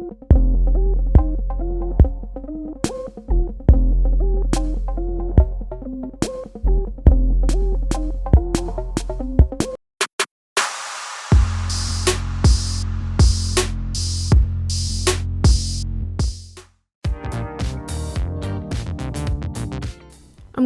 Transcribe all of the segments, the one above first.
I'm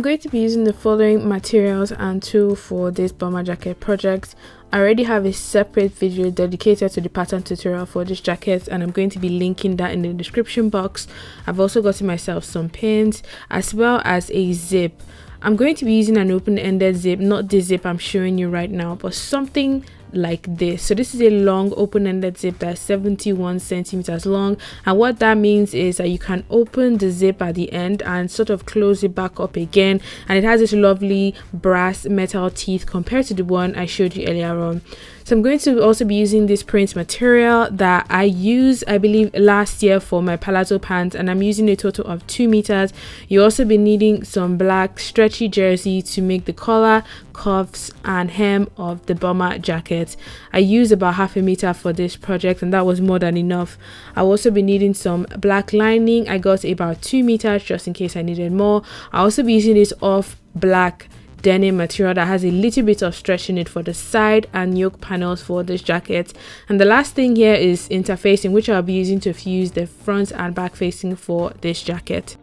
going to be using the following materials and tool for this bomber jacket project. I already have a separate video dedicated to the pattern tutorial for this jacket, and I'm going to be linking that in the description box. I've also gotten myself some pins as well as a zip. I'm going to be using an open-ended zip, not the zip I'm showing you right now, but something like this. So this is a long open-ended zip that's 71 centimeters long, and what that means is that you can open the zip at the end and sort of close it back up again, and it has this lovely brass metal teeth compared to the one I showed you earlier on. So I'm going to also be using this print material that I used, I believe, last year for my palazzo pants, and I'm using a total of 2 meters. You also be needing some black stretchy jersey to make the collar, cuffs and hem of the bomber jacket. I used about 1/2 meter for this project, and that was more than enough. I'll also be needing some black lining. I got about 2 meters just in case I needed more. I'll also be using this off black denim material that has a little bit of stretch in it for the side and yoke panels for this jacket. And the last thing here is interfacing, which I'll be using to fuse the front and back facing for this jacket.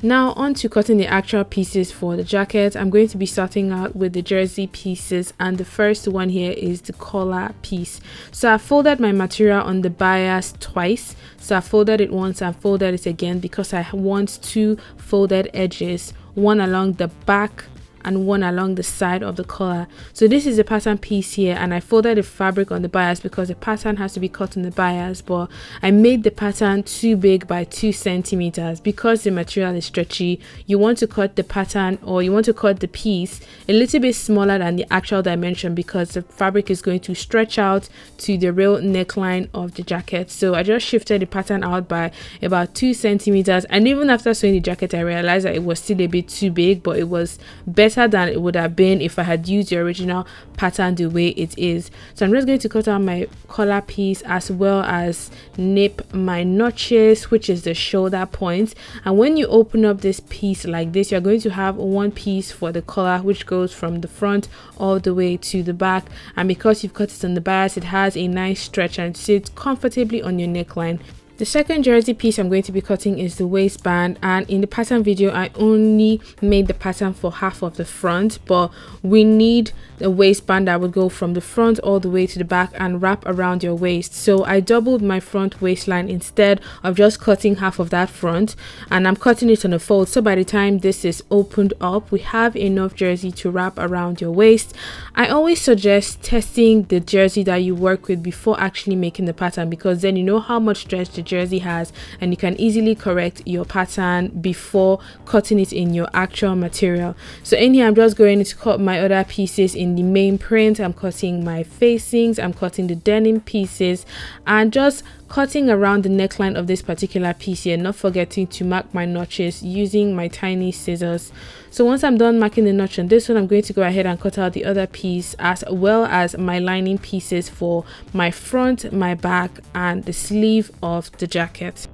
Now on to cutting the actual pieces for the jacket. I'm going to be starting out with the jersey pieces, and the first one here is the collar piece. So I folded my material on the bias twice. So I folded it once and folded it again because I want 2 folded edges, one along the back and one along the side of the collar. So this is a pattern piece here, and I folded the fabric on the bias because the pattern has to be cut on the bias, but I made the pattern too big by 2 centimeters. Because the material is stretchy, you want to cut the pattern, or you want to cut the piece a little bit smaller than the actual dimension, because the fabric is going to stretch out to the real neckline of the jacket. So I just shifted the pattern out by about 2 centimeters, and even after sewing the jacket I realized that it was still a bit too big, but it was better than it would have been if I had used the original pattern the way it is. So I'm just going to cut out my collar piece as well as nip my notches, which is the shoulder point. And when you open up this piece like this, you're going to have one piece for the collar, which goes from the front all the way to the back, and because you've cut it on the bias, it has a nice stretch and sits comfortably on your neckline. The second jersey piece I'm going to be cutting is the waistband, and in the pattern video I only made the pattern for half of the front, but we need a waistband that would go from the front all the way to the back and wrap around your waist. So I doubled my front waistline instead of just cutting half of that front, and I'm cutting it on a fold, so by the time this is opened up we have enough jersey to wrap around your waist. I always suggest testing the jersey that you work with before actually making the pattern, because then you know how much stretch the jersey has and you can easily correct your pattern before cutting it in your actual material. So in here I'm just going to cut my other pieces in the main print. I'm cutting my facings, I'm cutting the denim pieces, and just cutting around the neckline of this particular piece here, not forgetting to mark my notches using my tiny scissors. So once I'm done marking the notch on this one, I'm going to go ahead and cut out the other piece as well as my lining pieces for my front, my back and the sleeve of the jacket.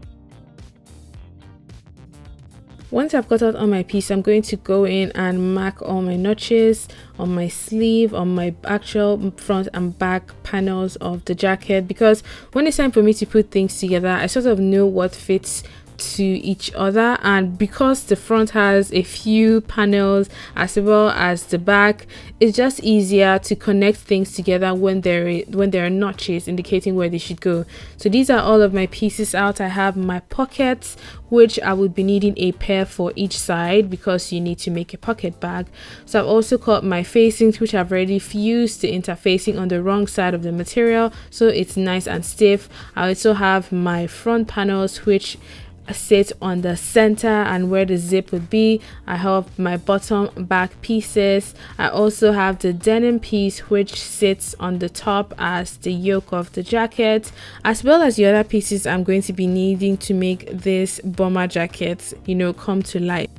Once I've cut out all my piece, I'm going to go in and mark all my notches on my sleeve, on my actual front and back panels of the jacket, because when it's time for me to put things together, I sort of know what fits to each other, and because the front has a few panels as well as the back, it's just easier to connect things together when there are notches indicating where they should go. So these are all of my pieces out. I have my pockets, which I would be needing a pair for each side because you need to make a pocket bag. So I've also cut my facings, which I've already fused the interfacing on the wrong side of the material so it's nice and stiff. I also have my front panels, which sit on the center and where the zip would be. I have my bottom back pieces. I also have the denim piece, which sits on the top as the yoke of the jacket, as well as the other pieces I'm going to be needing to make this bomber jacket, come to life.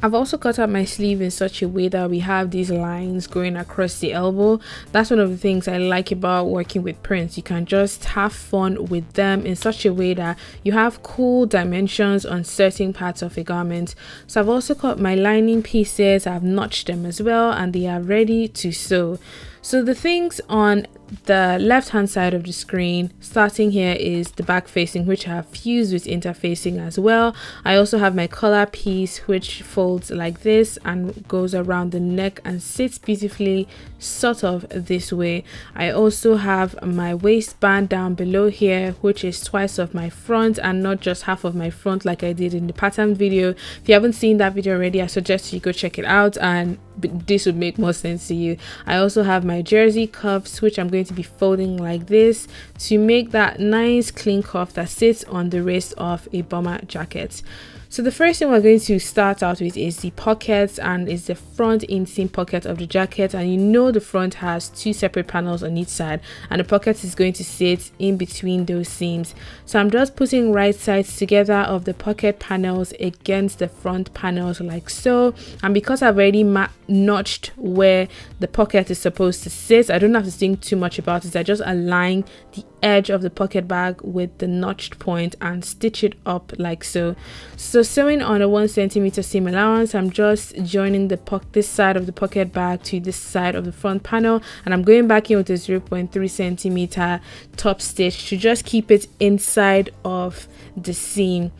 I've also cut out my sleeve in such a way that we have these lines going across the elbow. That's one of the things I like about working with prints. You can just have fun with them in such a way that you have cool dimensions on certain parts of a garment. So I've also cut my lining pieces, I've notched them as well, and they are ready to sew. So the things on the left hand side of the screen, starting here, is the back facing, which I have fused with interfacing as well. I also have my collar piece, which folds like this and goes around the neck and sits beautifully sort of this way. I also have my waistband down below here, which is twice of my front and not just half of my front like I did in the pattern video. If you haven't seen that video already, I suggest you go check it out, and this would make more sense to you. I also have my jersey cuffs, which I'm going to be folding like this to make that nice clean cuff that sits on the wrist of a bomber jacket. So the first thing we're going to start out with is the pockets, and is the front inseam pocket of the jacket. And you know the front has two separate panels on each side, and the pocket is going to sit in between those seams. So I'm just putting right sides together of the pocket panels against the front panels like so. And because I've already notched where the pocket is supposed to sit, I don't have to think too much about it. I just align the edge of the pocket bag with the notched point and stitch it up like so. So sewing on a 1 centimeter seam allowance, I'm just joining this side of the pocket bag to this side of the front panel, and I'm going back in with a 0.3 centimeter top stitch to just keep it inside of the seam.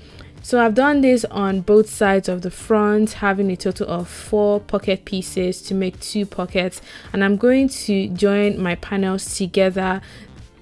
So I've done this on both sides of the front, having a total of 4 pocket pieces to make 2 pockets, and I'm going to join my panels together,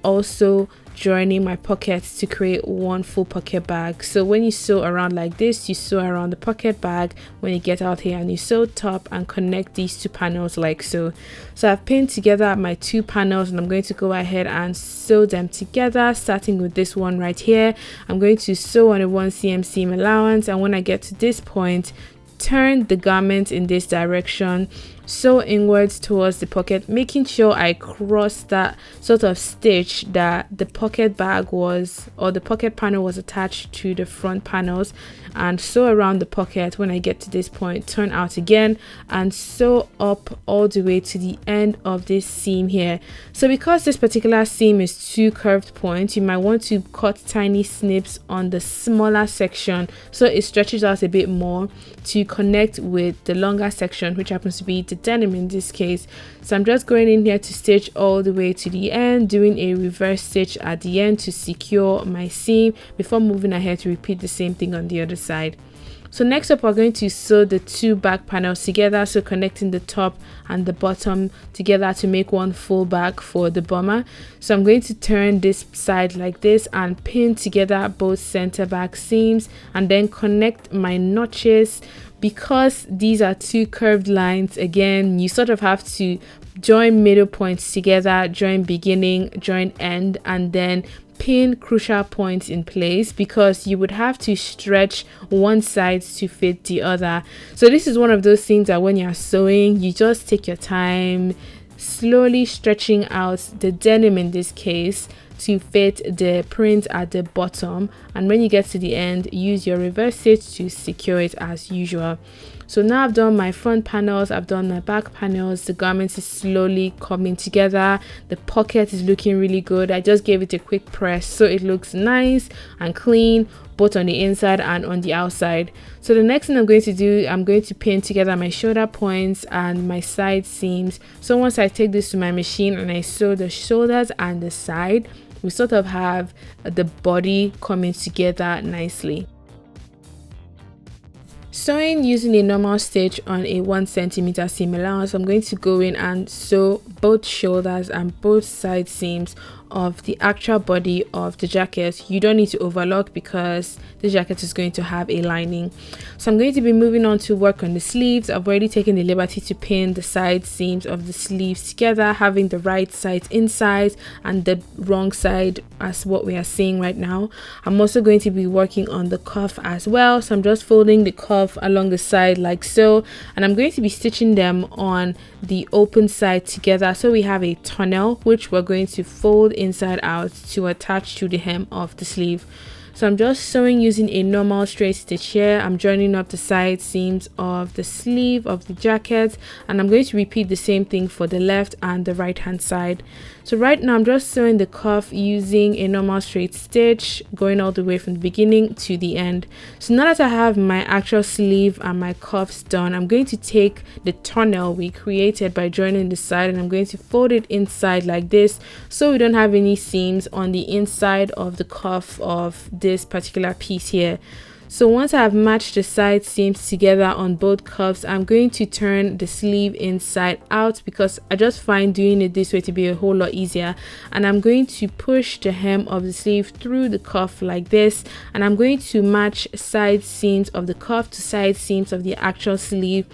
also joining my pockets to create one full pocket bag. So when you sew around like this, you sew around the pocket bag when you get out here, and you sew top and connect these 2 panels like so. So I've pinned together my 2 panels, and I'm going to go ahead and sew them together, starting with this one right here. I'm going to sew on a 1 cm seam allowance, and when I get to this point, turn the garment in this direction, sew inwards towards the pocket, making sure I cross that sort of stitch that the pocket bag was, or the pocket panel was attached to the front panels, and sew around the pocket. When I get to this point, turn out again and sew up all the way to the end of this seam here. So because this particular seam is 2 curved points, you might want to cut tiny snips on the smaller section so it stretches out a bit more to connect with the longer section, which happens to be the denim in this case. So I'm just going in here to stitch all the way to the end, doing a reverse stitch at the end to secure my seam before moving ahead to repeat the same thing on the other side. So next up, we're going to sew the 2 back panels together, so connecting the top and the bottom together to make one full back for the bomber. So I'm going to turn this side like this and pin together both center back seams, and then connect my notches. Because these are 2 curved lines, again, you sort of have to join middle points together, join beginning, join end, and then pin crucial points in place, because you would have to stretch one side to fit the other. So this is one of those things that when you're sewing, you just take your time, slowly stretching out the denim in this case to fit the print at the bottom, and when you get to the end, use your reverse stitch to secure it as usual. So now I've done my front panels, I've done my back panels, the garment is slowly coming together, the pocket is looking really good. I just gave it a quick press so it looks nice and clean, both on the inside and on the outside. So the next thing I'm going to do, I'm going to pin together my shoulder points and my side seams. So once I take this to my machine and I sew the shoulders and the side, we sort of have the body coming together nicely. Sewing using a normal stitch on a 1 centimeter seam allowance, I'm going to go in and sew both shoulders and both side seams of the actual body of the jacket. You don't need to overlock because the jacket is going to have a lining. So I'm going to be moving on to work on the sleeves. I've already taken the liberty to pin the side seams of the sleeves together, having the right side inside and the wrong side as what we are seeing right now. I'm also going to be working on the cuff as well, so I'm just folding the cuff along the side like so, and I'm going to be stitching them on the open side together, so we have a tunnel which we're going to fold inside out to attach to the hem of the sleeve. So I'm just sewing using a normal straight stitch here. I'm joining up the side seams of the sleeve of the jacket, and I'm going to repeat the same thing for the left and the right hand side. So right now I'm just sewing the cuff using a normal straight stitch, going all the way from the beginning to the end. So now that I have my actual sleeve and my cuffs done, I'm going to take the tunnel we created by joining the side, and I'm going to fold it inside like this, so we don't have any seams on the inside of the cuff of this particular piece here. So once I have matched the side seams together on both cuffs, I'm going to turn the sleeve inside out because I just find doing it this way to be a whole lot easier. And I'm going to push the hem of the sleeve through the cuff like this, and I'm going to match side seams of the cuff to side seams of the actual sleeve,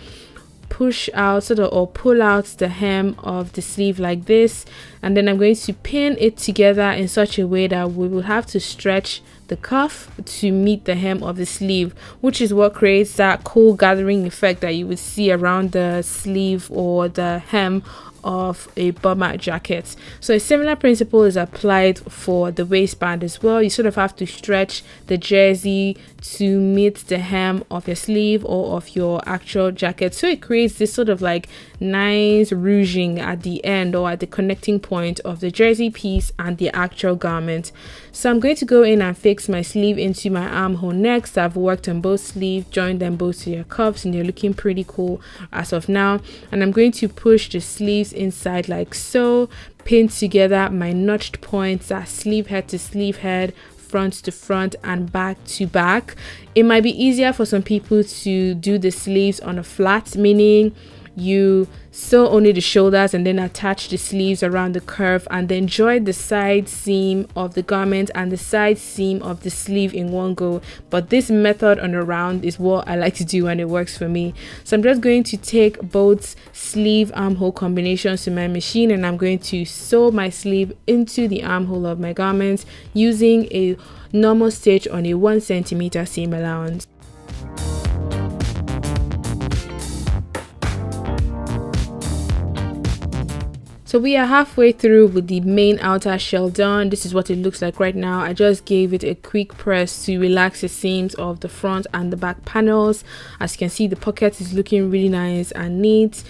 push out sort of, or pull out the hem of the sleeve like this, and then I'm going to pin it together in such a way that we will have to stretch the cuff to meet the hem of the sleeve, which is what creates that cool gathering effect that you would see around the sleeve or the hem of a bomber jacket. So a similar principle is applied for the waistband as well. You sort of have to stretch the jersey to meet the hem of your sleeve or of your actual jacket, so it creates this sort of like nice ruching at the end or at the connecting point of the jersey piece and the actual garment. So I'm going to go in and fix my sleeve into my armhole next. I've worked on both sleeves, joined them both to your cuffs, and they're looking pretty cool as of now. And I'm going to push the sleeves inside like so, pin together my notched points, that sleeve head to sleeve head, front to front, and back to back. It might be easier for some people to do the sleeves on a flat, meaning you sew only the shoulders and then attach the sleeves around the curve and then join the side seam of the garment and the side seam of the sleeve in one go. But this method on a round is what I like to do and it works for me. So I'm just going to take both sleeve armhole combinations to my machine, and I'm going to sew my sleeve into the armhole of my garment using a normal stitch on a 1 centimeter seam allowance. So we are halfway through with the main outer shell done. This is what it looks like right now. I just gave it a quick press to relax the seams of the front and the back panels. As you can see, the pocket is looking really nice and neat.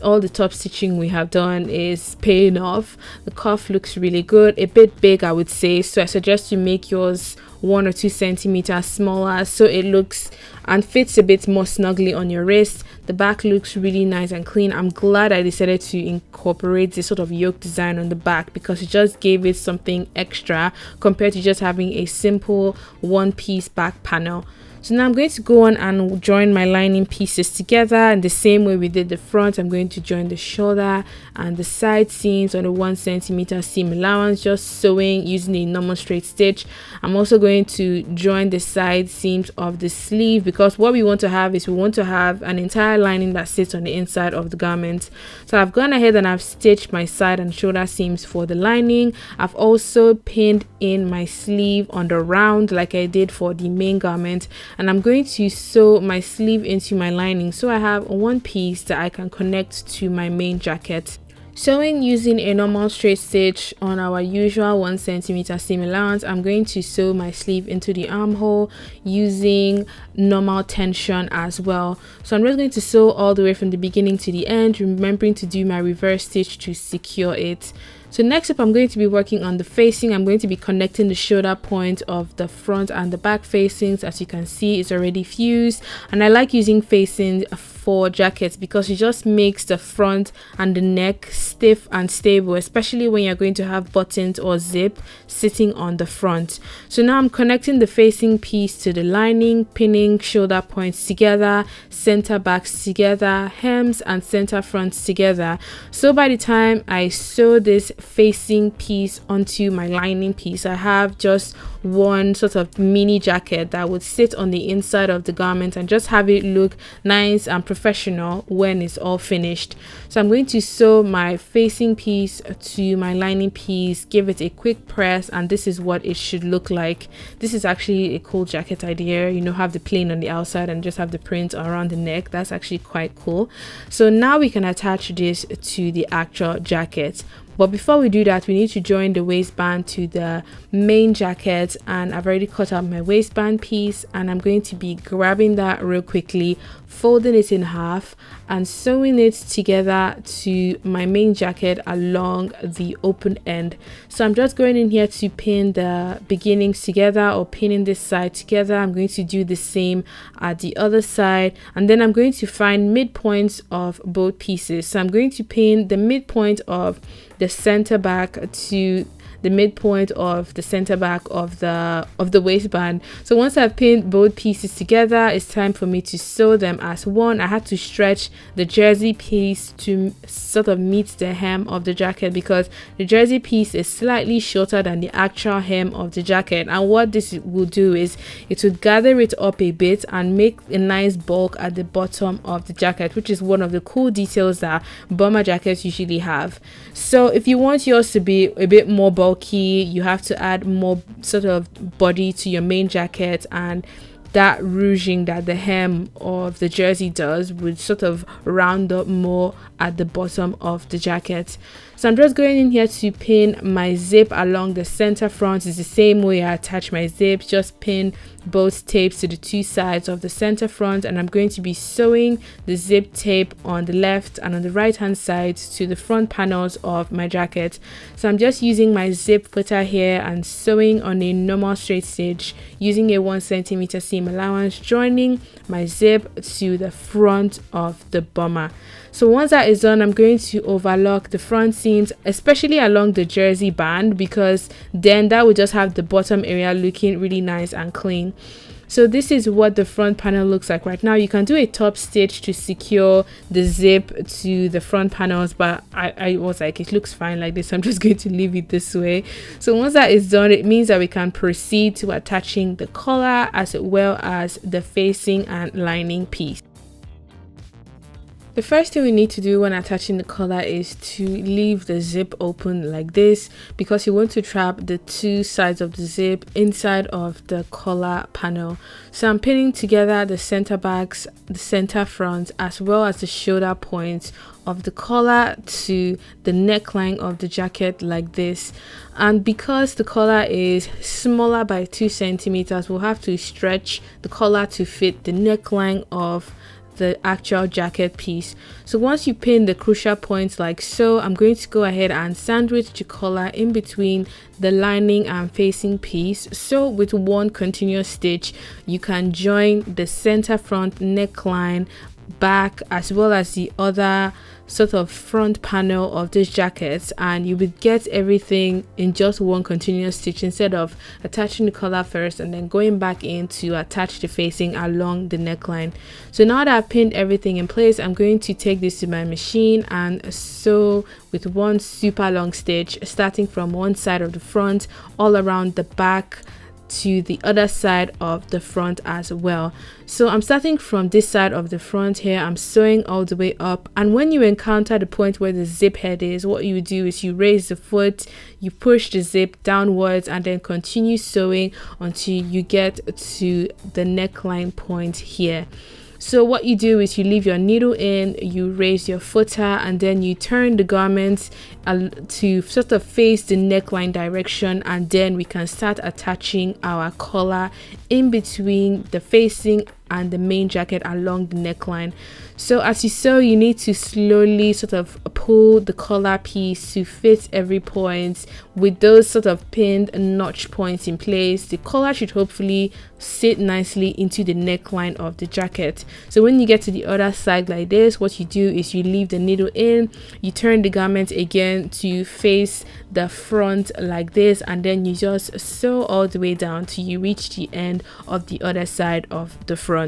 All the top stitching we have done is paying off. The cuff looks really good, a bit big I would say, so I suggest you make yours 1 or 2 centimeters smaller so it looks and fits a bit more snugly on your wrist. The back looks really nice and clean. I'm glad I decided to incorporate this sort of yoke design on the back because it just gave it something extra compared to just having a simple one-piece back panel. So now I'm going to go on and join my lining pieces together in the same way we did the front. I'm going to join the shoulder and the side seams on a 1 centimeter seam allowance, just sewing using a normal straight stitch. I'm also going to join the side seams of the sleeve because what we want to have is we want to have an entire lining that sits on the inside of the garment. So I've gone ahead and I've stitched my side and shoulder seams for the lining. I've also pinned in my sleeve on the round like I did for the main garment, and I'm going to sew my sleeve into my lining so I have one piece that I can connect to my main jacket. Sewing using a normal straight stitch on our usual 1 centimeter seam allowance, I'm going to sew my sleeve into the armhole using normal tension as well. So I'm just going to sew all the way from the beginning to the end, remembering to do my reverse stitch to secure it. So next up, I'm going to be working on the facing. I'm going to be connecting the shoulder point of the front and the back facings. As you can see, it's already fused, and I like using facings for jackets because it just makes the front and the neck stiff and stable, especially when you're going to have buttons or zip sitting on the front. So now I'm connecting the facing piece to the lining, pinning shoulder points together, center backs together, hems and center fronts together. So by the time I sew this facing piece onto my lining piece, I have just one sort of mini jacket that would sit on the inside of the garment and just have it look nice and professional when it's all finished. So I'm going to sew my facing piece to my lining piece, give it a quick press, and this is what it should look like. This is actually a cool jacket idea, you know, have the plain on the outside and just have the print around the neck. That's actually quite cool. So now we can attach this to the actual jacket. But before we do that, we need to join the waistband to the main jacket, and I've already cut out my waistband piece, and I'm going to be grabbing that real quickly, folding it in half and sewing it together to my main jacket along the open end. So I'm just going in here to pin the beginnings together, or pinning this side together. I'm going to do the same at the other side, and then I'm going to find midpoints of both pieces. So I'm going to pin the midpoint of the center back to the midpoint of the center back of the waistband. So once I've pinned both pieces together, it's time for me to sew them as one. I had to stretch the jersey piece to sort of meet the hem of the jacket, because the jersey piece is slightly shorter than the actual hem of the jacket, and what this will do is it will gather it up a bit and make a nice bulk at the bottom of the jacket, which is one of the cool details that bomber jackets usually have. So if you want yours to be a bit more bulky, you have to add more sort of body to your main jacket, and that ruching that the hem of the jersey does would sort of round up more at the bottom of the jacket. So I'm just going in here to pin my zip along the center front. It's the same way I attach my zips, just pin both tapes to the two sides of the center front, and I'm going to be sewing the zip tape on the left and on the right hand side to the front panels of my jacket. So I'm just using my zip footer here and sewing on a normal straight stitch using a 1 centimeter seam allowance, joining my zip to the front of the bomber. So once that is done, I'm going to overlock the front seams, especially along the jersey band, because then that will just have the bottom area looking really nice and clean. So this is what the front panel looks like right now. You can do a top stitch to secure the zip to the front panels, but I was like, it looks fine like this, so I'm just going to leave it this way. So once that is done, it means that we can proceed to attaching the collar as well as the facing and lining piece. The first thing we need to do when attaching the collar is to leave the zip open like this, because you want to trap the two sides of the zip inside of the collar panel. So I'm pinning together the center backs, the center front, as well as the shoulder points of the collar to the neckline of the jacket like this. And because the collar is smaller by 2 centimeters, we'll have to stretch the collar to fit the neckline of the actual jacket piece. So once you pin the crucial points like so, I'm going to go ahead and sandwich the collar in between the lining and facing piece. So with one continuous stitch, you can join the center front neckline, back, as well as the other sort of front panel of this jacket, and you would get everything in just one continuous stitch instead of attaching the collar first and then going back in to attach the facing along the neckline. So now that I've pinned everything in place, I'm going to take this to my machine and sew with one super long stitch, starting from one side of the front all around the back to the other side of the front as well. So I'm starting from this side of the front here. I'm sewing all the way up, and when you encounter the point where the zip head is, what you do is you raise the foot, you push the zip downwards, and then continue sewing until you get to the neckline point here. So what you do is you leave your needle in, you raise your footer, and then you turn the garment to sort of face the neckline direction, and then we can start attaching our collar in between the facing and the main jacket along the neckline. So as you sew, you need to slowly sort of pull the collar piece to fit every point with those sort of pinned notch points in place. The collar should hopefully sit nicely into the neckline of the jacket. So when you get to the other side like this, what you do is you leave the needle in, you turn the garment again to face the front like this, and then you just sew all the way down till you reach the end of the other side of the front.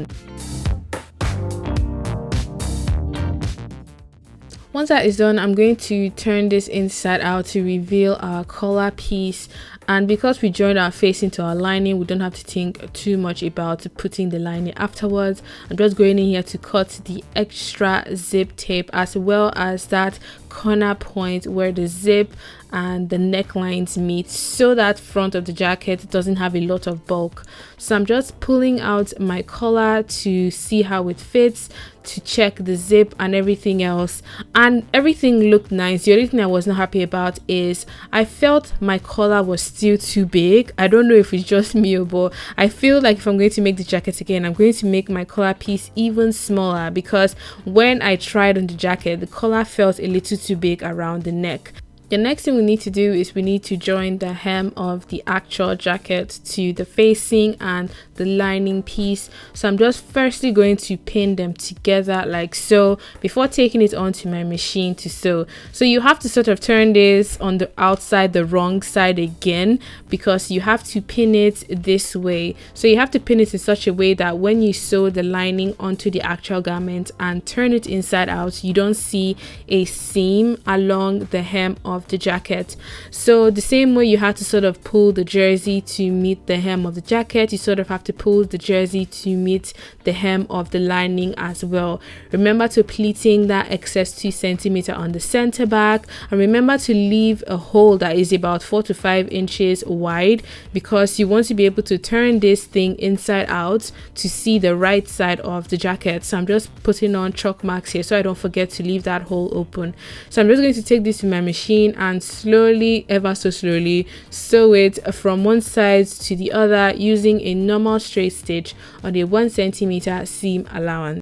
Once that is done, I'm going to turn this inside out to reveal our collar piece, And because we joined our face into our lining, we don't have to think too much about putting the lining afterwards. I'm just going in here to cut the extra zip tape as well as that corner point where the zip and the necklines meet, so that front of the jacket doesn't have a lot of bulk. So I'm just pulling out my collar to see how it fits, to check the zip and everything else, and everything looked nice. The only thing I was not happy about is I felt my collar was still too big. I don't know if it's just me, but I feel like if I'm going to make the jacket again, I'm going to make my collar piece even smaller, because when I tried on the jacket, the collar felt a little too big around the neck. The next thing we need to do is we need to join the hem of the actual jacket to the facing and the lining piece. So I'm just firstly going to pin them together like so before taking it onto my machine to sew. So you have to sort of turn this on the outside, the wrong side again, because you have to pin it this way. So you have to pin it in such a way that when you sew the lining onto the actual garment and turn it inside out, you don't see a seam along the hem of the jacket. So the same way you have to sort of pull the jersey to meet the hem of the jacket, you sort of have to pull the jersey to meet the hem of the lining as well. Remember to pleating that excess 2 centimeter on the center back, and remember to leave a hole that is about 4 to 5 inches wide, because you want to be able to turn this thing inside out to see the right side of the jacket. So I'm just putting on chalk marks here so I don't forget to leave that hole open. So I'm just going to take this to my machine and slowly, ever so slowly, sew it from one side to the other using a normal straight stitch on a 1 centimeter seam allowance.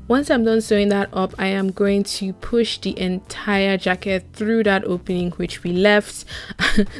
Once I'm done sewing that up, I am going to push the entire jacket through that opening which we left.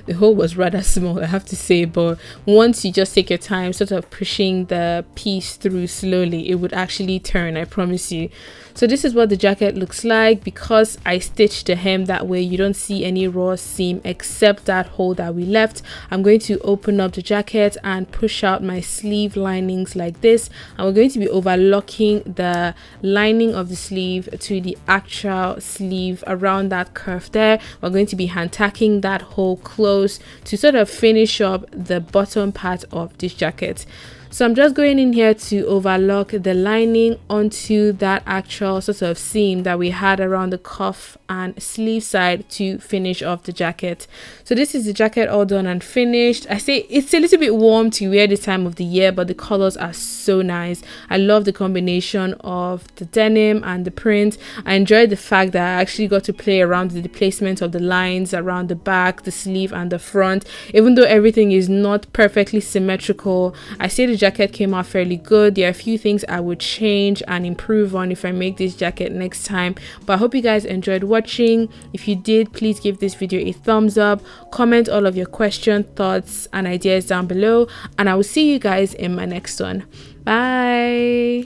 The hole was rather small, I have to say, but once you just take your time sort of pushing the piece through slowly, it would actually turn, I promise you. So this is what the jacket looks like. Because I stitched the hem that way, you don't see any raw seam except that hole that we left. I'm going to open up the jacket and push out my sleeve linings like this, and we're going to be overlocking the lining of the sleeve to the actual sleeve around that curve there. We're going to be hand tacking that hole close to sort of finish up the bottom part of this jacket. So I'm just going in here to overlock the lining onto that actual sort of seam that we had around the cuff and sleeve side to finish off the jacket. So this is the jacket all done and finished. I say it's a little bit warm to wear this time of the year, but the colors are so nice. I love the combination of the denim and the print. I enjoyed the fact that I actually got to play around with the placement of the lines around the back, the sleeve and the front. Even though everything is not perfectly symmetrical, I say the jacket came out fairly good. There are a few things I would change and improve on if I make this jacket next time, but I hope you guys enjoyed watching. If you did, please give this video a thumbs up, comment all of your questions, thoughts and ideas down below, and I will see you guys in my next one. Bye.